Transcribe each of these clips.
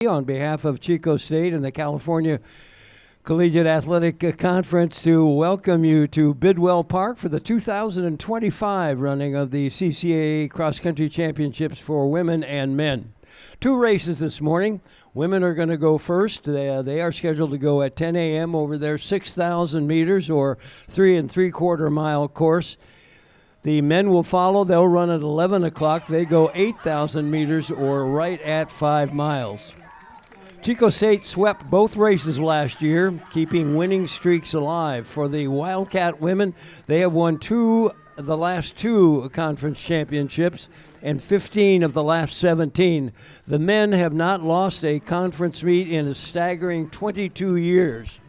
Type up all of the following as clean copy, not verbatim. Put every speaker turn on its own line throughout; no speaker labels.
On behalf of Chico State and the California Collegiate Athletic Conference to welcome you to Bidwell Park for the 2025 running of the CCAA Cross Country Championships for women and men. Two races this morning. Women are going to go first. They are scheduled to go at 10 a.m. over their 6,000 meters or 3 3/4 mile course. The men will follow. They'll run at 11 o'clock. They go 8,000 meters or right at 5 miles. Chico State swept both races last year, keeping winning streaks alive. For the Wildcat women, they have won the last two conference championships and 15 of the last 17. The men have not lost a conference meet in a staggering 22 years.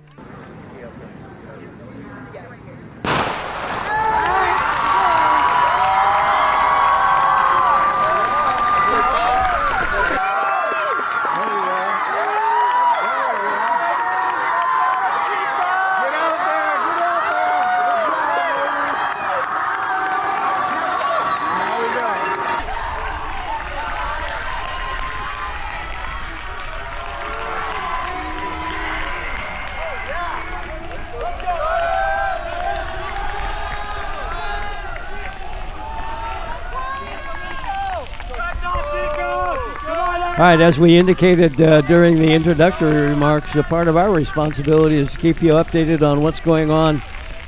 All right, as we indicated during the introductory remarks, a part of our responsibility is to keep you updated on what's going on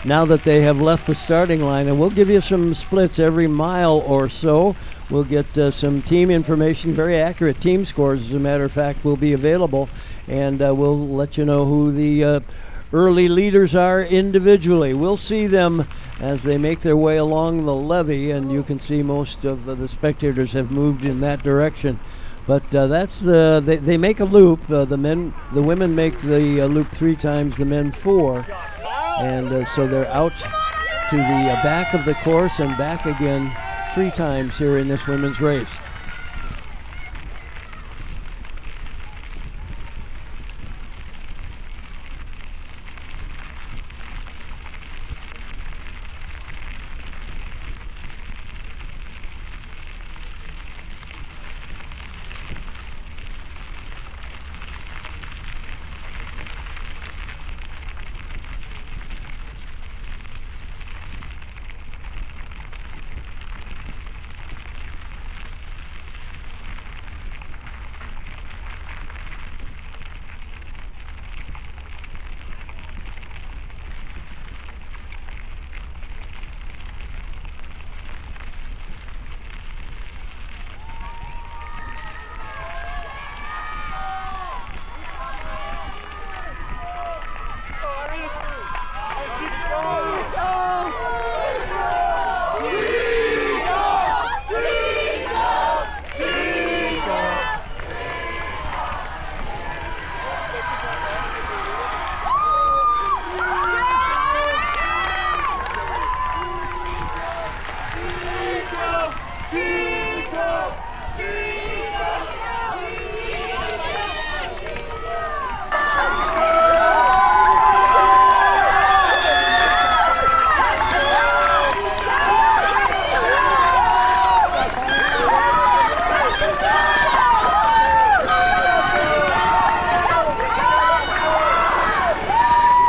now that they have left the starting line. And we'll give you some splits every mile or so. We'll get some team information, very accurate team scores, as a matter of fact, will be available. And we'll let you know who the early leaders are individually. We'll see them as they make their way along the levee, and you can see most of the spectators have moved in that direction. But they make a loop. The women make the loop 3 times, the men 4, and so they're out to the back of the course and back again 3 times here in this women's race.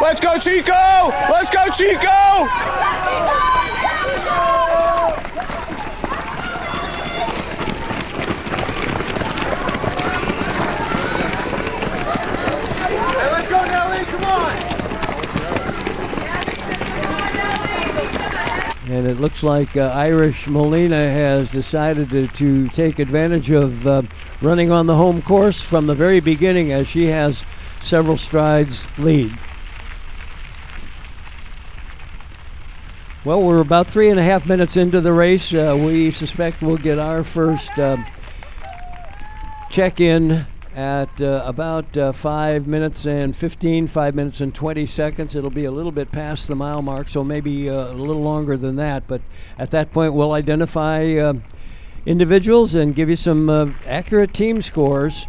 Let's go, Chico! Let's go, Chico! Hey, let's go, Nelly! Come on!
And it looks like Irish Molina has decided to take advantage of running on the home course from the very beginning, as she has several strides lead. Well, we're about 3.5 minutes into the race. We suspect we'll get our first check-in at about 5 minutes and 20 seconds. It'll be a little bit past the mile mark, so maybe a little longer than that. But at that point, we'll identify individuals and give you some accurate team scores.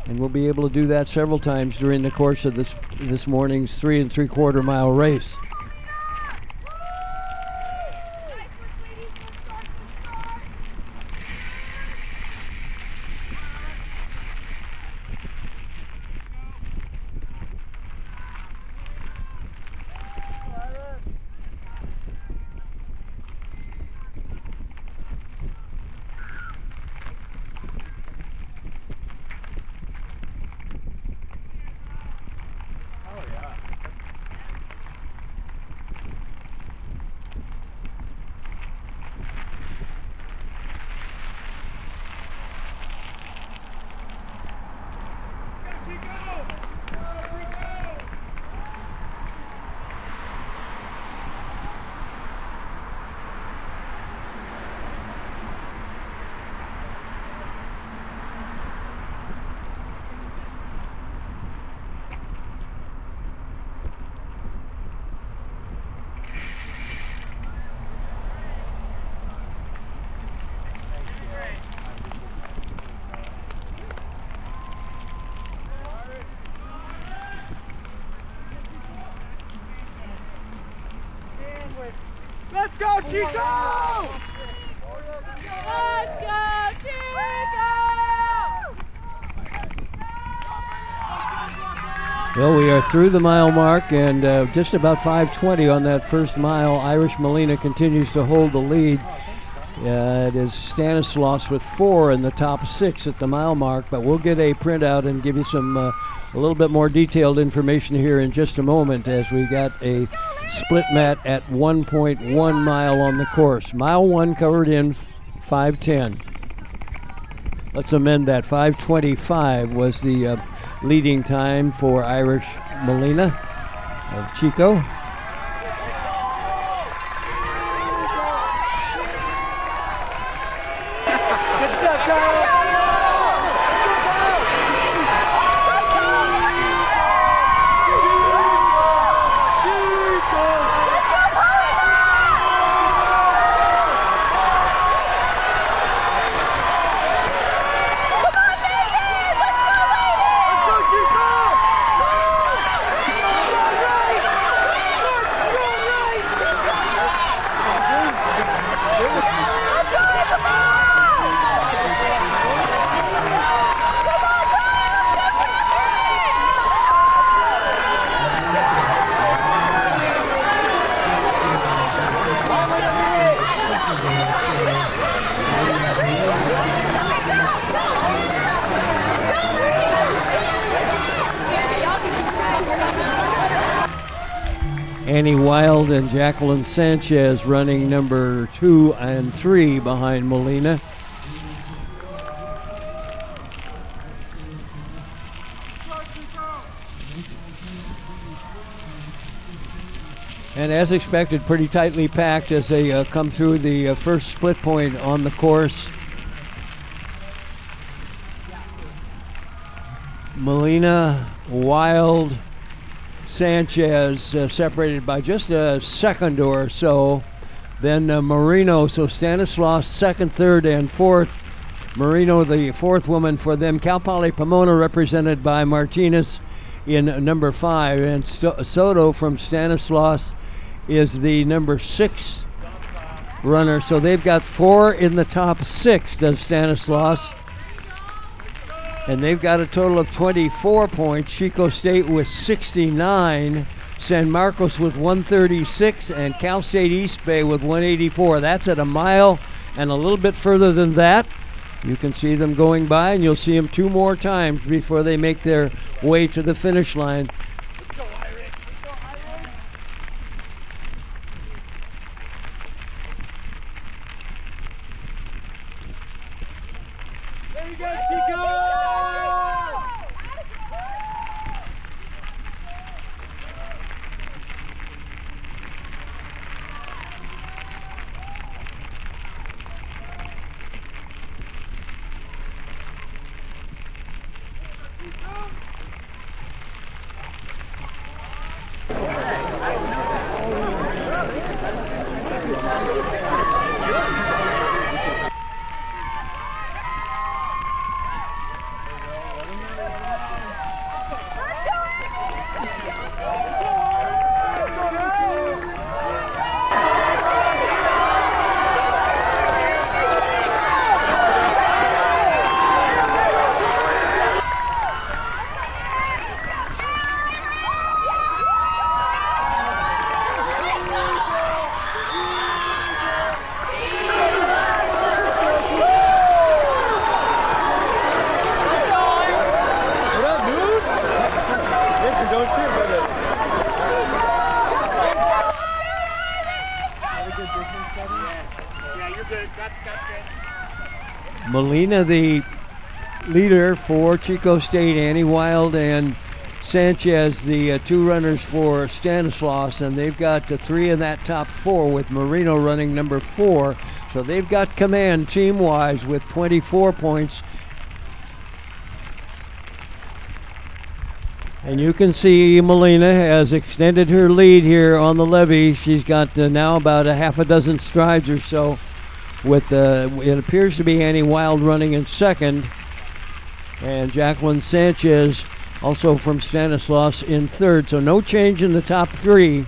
And we'll be able to do that several times during the course of this morning's 3 3/4 mile race.
Let's go, Chico!
Let's go, Chico!
Well, we are through the mile mark and just about 5:20 on that first mile. Irish Molina continues to hold the lead. It is Stanislaus with 4 in the top 6 at the mile mark, but we'll get a printout and give you some a little bit more detailed information here in just a moment as we got a split mat at 1.1 mile on the course. Mile 1 covered in 5:10. Let's amend that. 5:25 was the leading time for Irish Molina of Chico. Annie Wild and Jacqueline Sanchez running number 2 and 3 behind Molina. And as expected, pretty tightly packed as they come through the first split point on the course. Molina, Wild, Sanchez separated by just a second or so. Then Marino, so Stanislaus second, third, and fourth. Marino, the fourth woman for them. Cal Poly Pomona represented by Martinez in number 5. And Soto from Stanislaus is the number 6 runner. So they've got 4 in the top 6, does Stanislaus. And they've got a total of 24 points. Chico State with 69, San Marcos with 136, and Cal State East Bay with 184. That's at a mile and a little bit further than that. You can see them going by, and you'll see them 2 more times before they make their way to the finish line.
There you go, Chico!
Molina, the leader for Chico State, Annie Wild and Sanchez, the 2 runners for Stanislaus, and they've got 3 in that top 4 with Marino running number 4. So they've got command team-wise with 24 points. And you can see Molina has extended her lead here on the levee. She's got now about a half a dozen strides or so. With it appears to be Annie Wild running in second, and Jacqueline Sanchez, also from Stanislaus, in third. So no change in the top 3.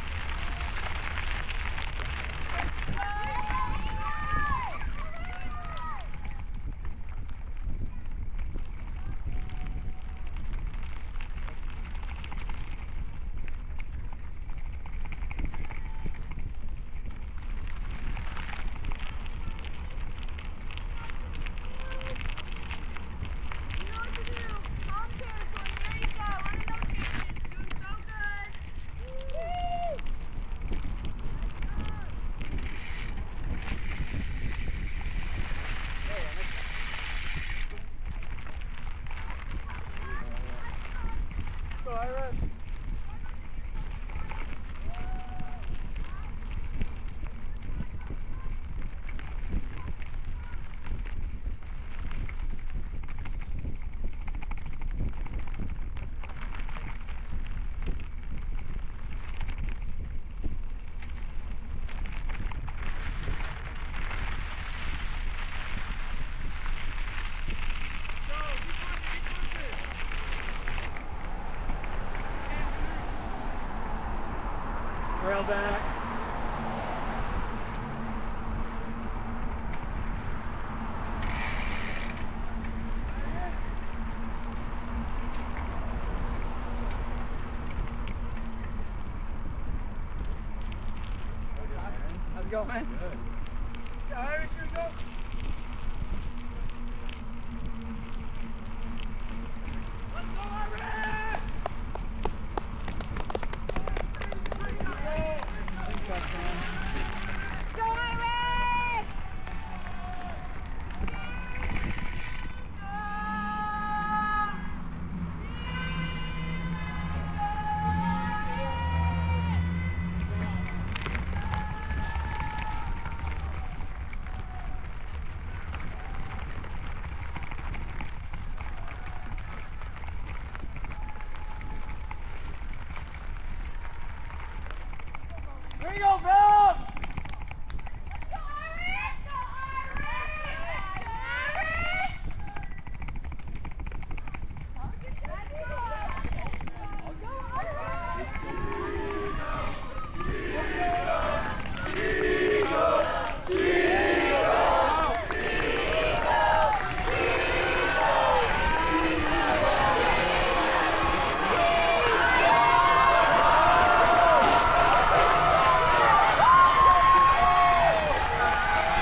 Trail back.
How's it going, man?
Good.
Yeah, Irish, here we go. Let's go, Irish!
Go Irish!
Here you go, Bill!
Go Irish! Go Irish! Go Irish!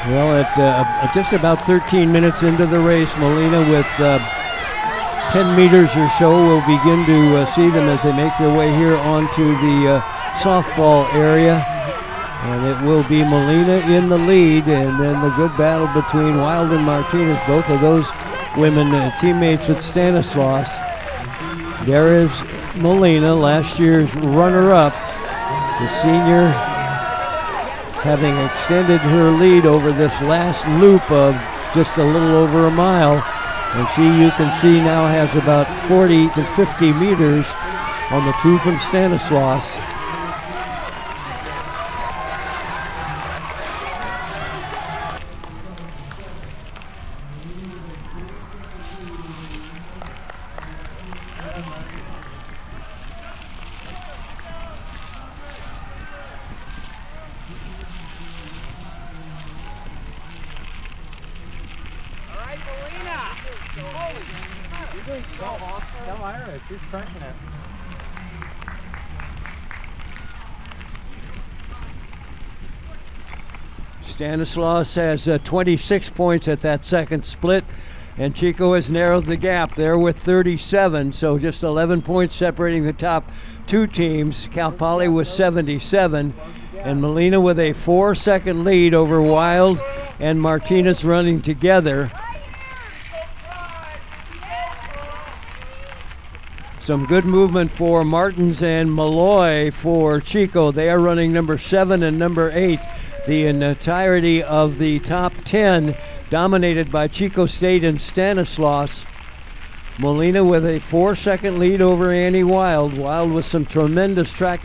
Well, at just about 13 minutes into the race, Molina with 10 meters or so will begin to see them as they make their way here onto the softball area. And it will be Molina in the lead, and then the good battle between Wild and Martinez, both of those women teammates with Stanislaus. There is Molina, last year's runner-up, the senior, having extended her lead over this last loop of just a little over a mile. And she, you can see, now has about 40 to 50 meters on the two from Stanislaus.
You're doing so awesome. Tell Ira, she's crushing it.
Stanislaus has 26 points at that second split, and Chico has narrowed the gap there with 37, so just 11 points separating the top two teams. Cal Poly with 77, and Molina with a 4-second lead over Wild and Martinez running together. Some good movement for Martins and Malloy for Chico. They are running number 7 and number 8. The entirety of the top 10 dominated by Chico State and Stanislaus. Molina with a 4-second lead over Annie Wild. Wild with some tremendous track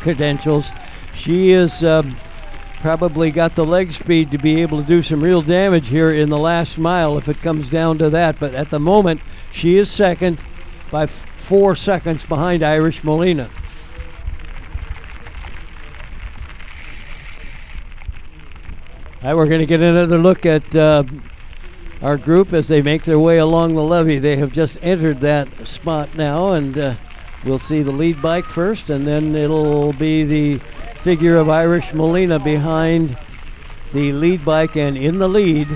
credentials. She is probably got the leg speed to be able to do some real damage here in the last mile if it comes down to that. But at the moment, she is second by 4 seconds behind Irish Molina. All right, we're going to get another look at our group as they make their way along the levee. They have just entered that spot now, and we'll see the lead bike first, and then it'll be the figure of Irish Molina behind the lead bike and in the lead.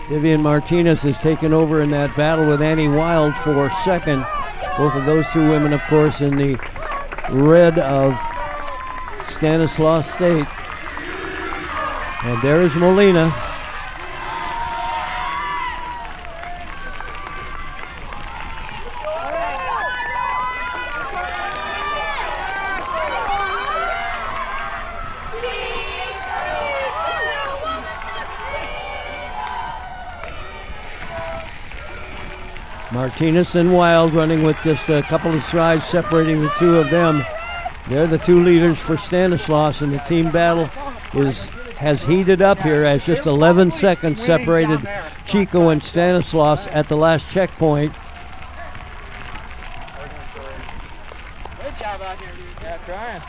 Vivian Martinez has taken over in that battle with Annie Wild for second. Both of those two women, of course, in the red of Stanislaus State. And there is Molina. Martinez and Wild running with just a couple of strides separating the two of them. They're the two leaders for Stanislaus, and the team battle has heated up here as just 11 seconds separated Chico and Stanislaus at the last checkpoint.
Good job.
job out here, dude.
Yeah, trying.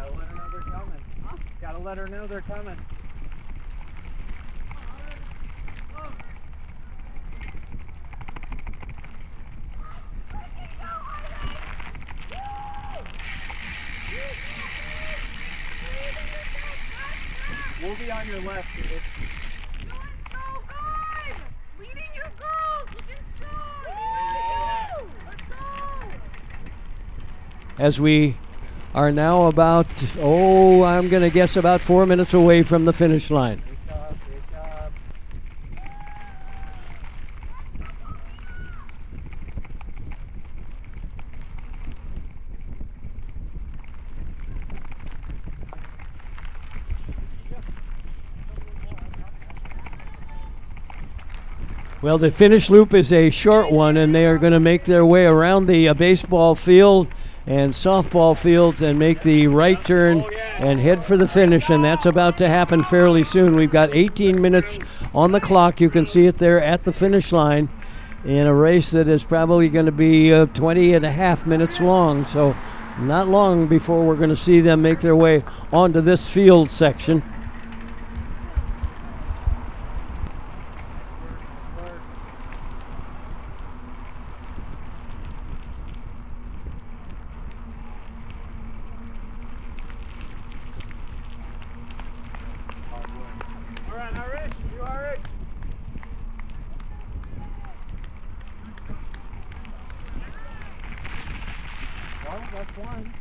Gotta let her know they're coming. Gotta let her know they're coming. We'll be on your left.
Doing so good! Leading your girls! Looking strong! Let's go!
As we are now about, I'm going to guess about 4 minutes away from the finish line.
Good job, good job.
Well, the finish loop is a short one, and they are going to make their way around the baseball field and softball fields and make the right turn and head for the finish, and that's about to happen fairly soon. We've got 18 minutes on the clock. You can see it there at the finish line in a race that is probably going to be 20 and a half minutes long, so not long before we're going to see them make their way onto this field section.
All right, now Rich, you are Rich. Well, that's one.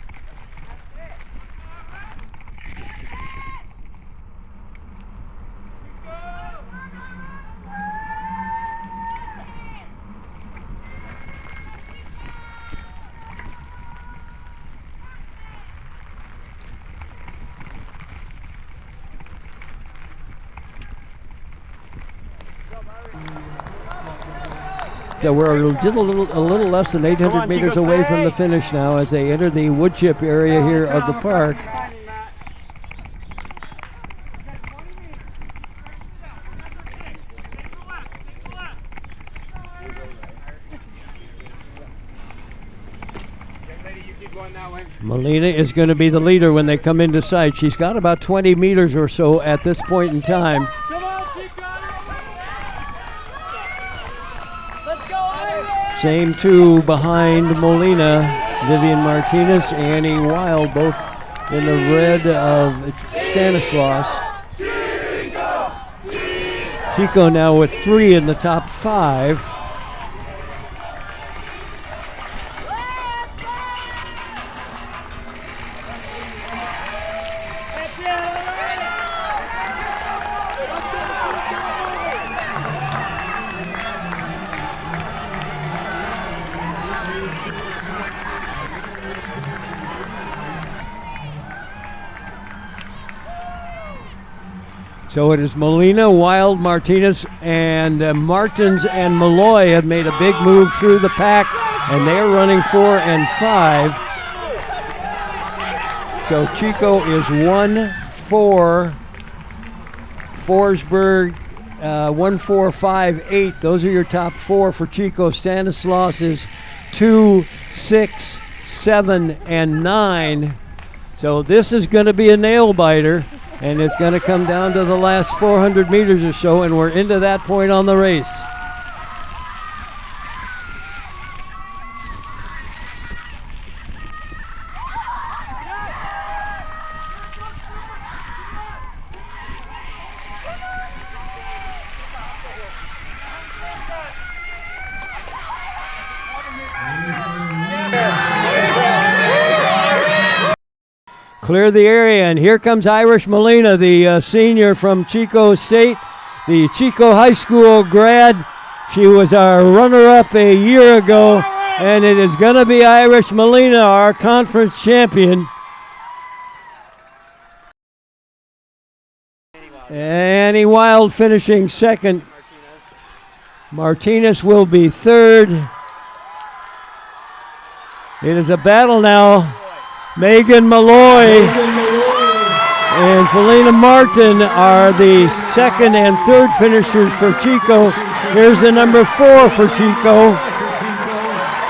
So we're just a little less than 800
Come on,
meters
Chico,
away
stay.
from the finish now as they enter the wood chip area here of the park. Molina is going to be the leader when they come into sight. She's got about 20 meters or so at this point in time.
Come on, Chico!
Let's go, Irish!
Same two behind Molina, Vivian Martinez, Annie Wild, both in the red of Stanislaus. Chico now with 3 in the top 5. So it is Molina, Wild, Martinez, and Martins and Malloy have made a big move through the pack, and they're running 4 and 5. So Chico is 1-4, Forsberg 1-4-5-8. Those are your top 4 for Chico. Stanislaus is 2, 6, 7, and 9. So this is going to be a nail biter. And it's going to come down to the last 400 meters or so, and we're into that point on the race. Clear the area, and here comes Irish Molina, the senior from Chico State, the Chico High School grad. She was our runner-up a year ago, and it is going to be Irish Molina, our conference champion. Annie Wild finishing second. Martinez will be third. It is a battle now. Megan Malloy and Felina Martin are the second and third finishers for Chico. Here's the number 4 for Chico.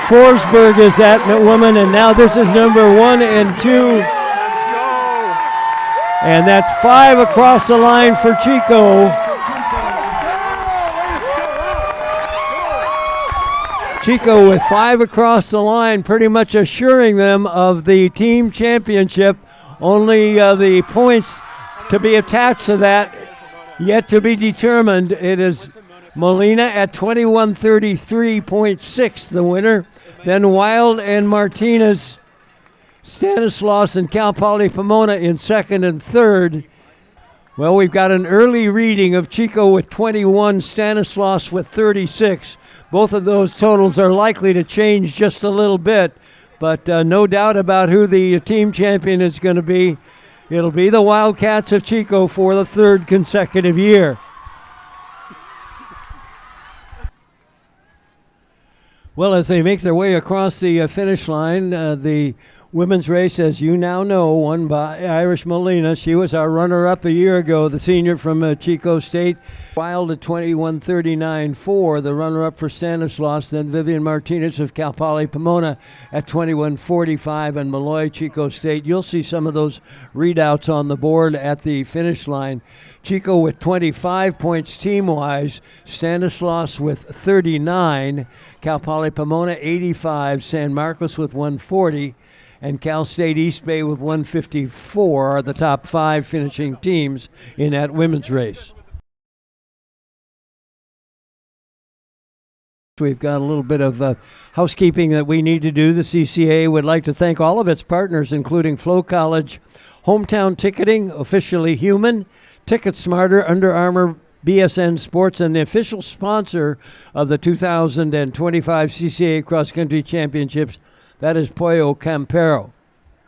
Forsberg is that woman, and now this is number 1 and 2. And that's 5 across the line for Chico. Chico with 5 across the line, pretty much assuring them of the team championship. Only the points to be attached to that yet to be determined. It is Molina at 21:33.6, the winner. Then Wild and Martinez. Stanislaus and Cal Poly Pomona in second and third. Well, we've got an early reading of Chico with 21, Stanislaus with 36. Both of those totals are likely to change just a little bit, but no doubt about who the team champion is going to be. It'll be the Wildcats of Chico for the third consecutive year. Well, as they make their way across the finish line, the women's race, as you now know, won by Irish Molina. She was our runner-up a year ago, the senior from Chico State. Wild at 21:39.4, the runner-up for Stanislaus. Then Vivian Martinez of Cal Poly Pomona at 21:45, and Malloy, Chico State. You'll see some of those readouts on the board at the finish line. Chico with 25 points team-wise, Stanislaus with 39, Cal Poly Pomona 85, San Marcos with 140, and Cal State East Bay with 154 are the top 5 finishing teams in that women's race. We've got a little bit of housekeeping that we need to do. The CCAA would like to thank all of its partners, including Flow College, Hometown Ticketing, Officially Human, Ticket Smarter, Under Armour, BSN Sports, and the official sponsor of the 2025 CCAA Cross Country Championships. That is Pollo Campero.